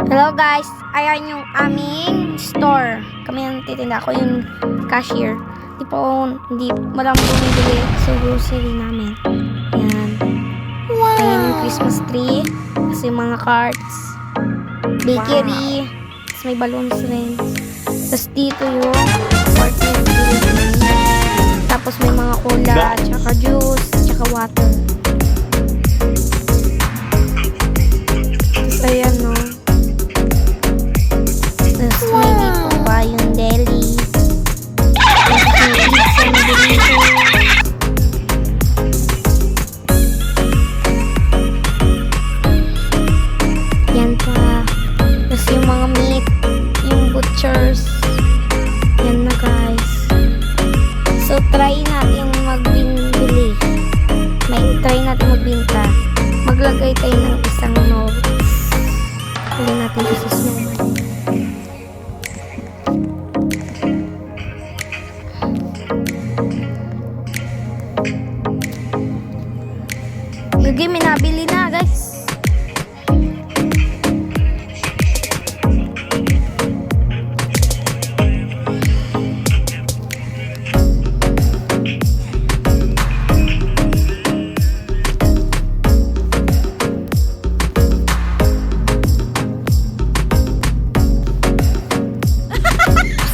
Hello guys, ayan yung aming store. Kami ang titinda, ako yung cashier. Hindi walang bumibili sa grocery namin. Ayan. Wow. Ayan yung Christmas tree. Kasi yung mga cards. Bakery. Wow. Tapos may balloons rin. Tapos dito yung party. Tapos may mga cola, tsaka juice, tsaka water. Tapos ayan no. Tapos may dito pa yung deli. Yan pa. Tapos yung mga meat, yung butchers. Yan na guys. So try natin magbili. Try natin magbinta. Maglagay tayo ng isang notes. Huli natin ito sa snowman. Gagi, may nabili na guys.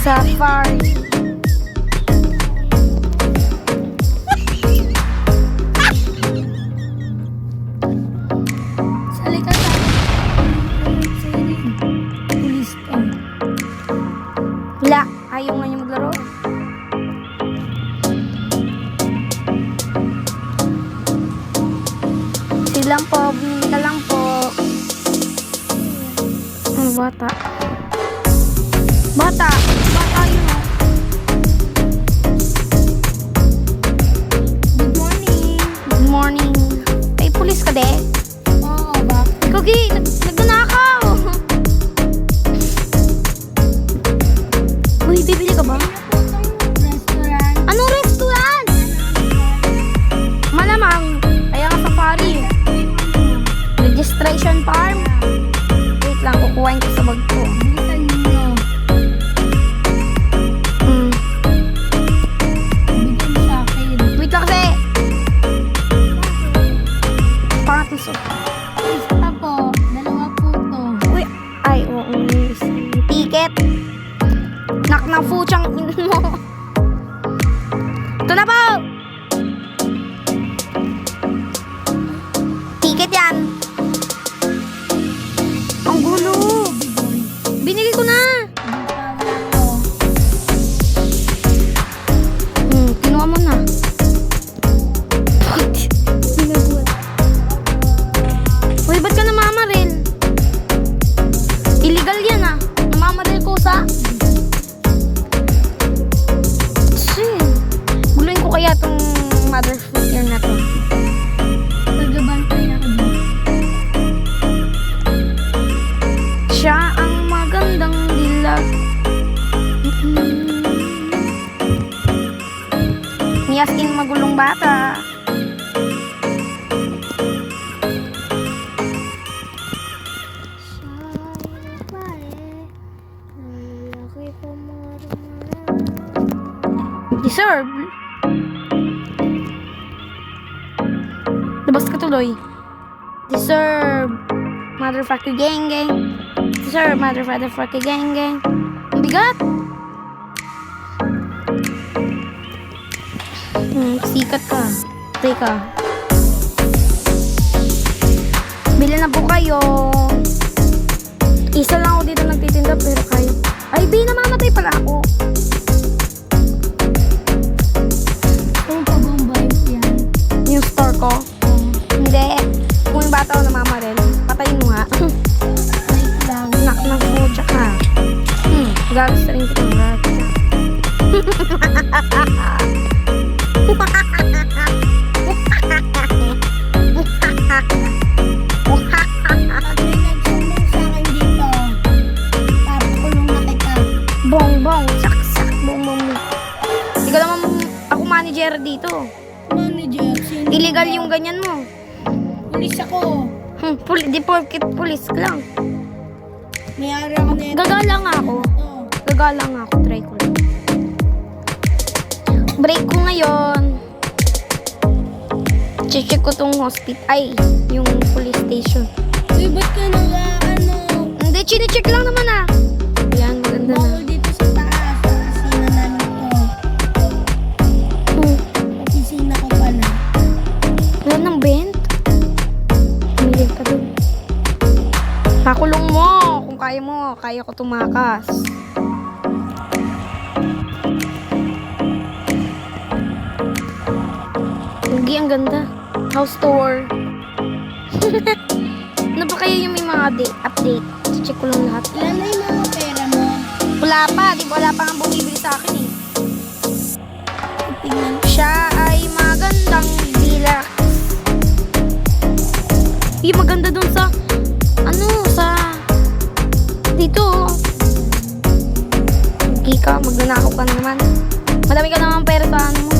Safari. Salika ka. Pulis ka. Wala. Ayaw nga niya maglaro. Silang po. Bumili ka lang po. Ano bata? Bata yun o. Good morning. Good morning. Ay, pulis ka de? Oo, ba? Kagi, nagnanakaw. Uy, bibili ka ba? Restaurant. Anong restaurant? Malamang. Kaya nga safari. Registration farm. Wait lang, kukuhain ko sa bag ko. Isa po, 2 po to. Uy, ay, oo. Ticket. Nak na fuchang in mo. Ito na po. Ticket yan. Ang gulo. Binili ko na. Kinuha mo na. Uy, ba't ka namamaril? Illegal yan ah. Namamaril ko sa... Guluin ko kaya tong mother figure na to. Nagbabantay ako dito. Siya ang magandang dilag. Niyaskin magulong bata. Deserve. Labas ka tuloy. Deserve. Motherfucker gang gang. Deserve. Motherfucker gang gang. Ang bigat. Sikat ka. Teka. Bili na po kayo. Isa lang ako dito nagtitinda pero kayo. Ay, namamatay pala ako. Yung store ko? Hindi. Kung yung bata ko namamaril, patayin mo nga. Nak na po, tsaka. Gagos rin kita. Bong, sak, bong. Ikaw naman ako manager dito. Manager? Illegal yung ganyan mo. Pulis ako. Di porket pulis ka lang. May-ari ako na ito. Gagala nga ako. Gagala nga ako. Try ko lang. Break ko ngayon. Check ko tong hospital. Ay, yung police station. Uy, ba't ka ano? Hindi, chine-check lang naman ah. Yan, maganda na. Bawal dito sa taas. Sa opisina namin to. Opisina ko pala. Wala ng bent. Pumili ka dun. Pakulong mo. Kung kaya mo, kaya ko tumakas. Pugi, ang ganda. House tour. Ano ba kaya yung may mga update? Check ko lang lahat. Ilan na yung mga pera mo? Wala pa. Di ba wala pa nga bumibili sa akin eh. Tingnan. Siya ay magandang deluxe. Yung maganda dun sa dito. Hindi ka, magnanakaw ka na naman. Madami ka naman pera sa ano mo.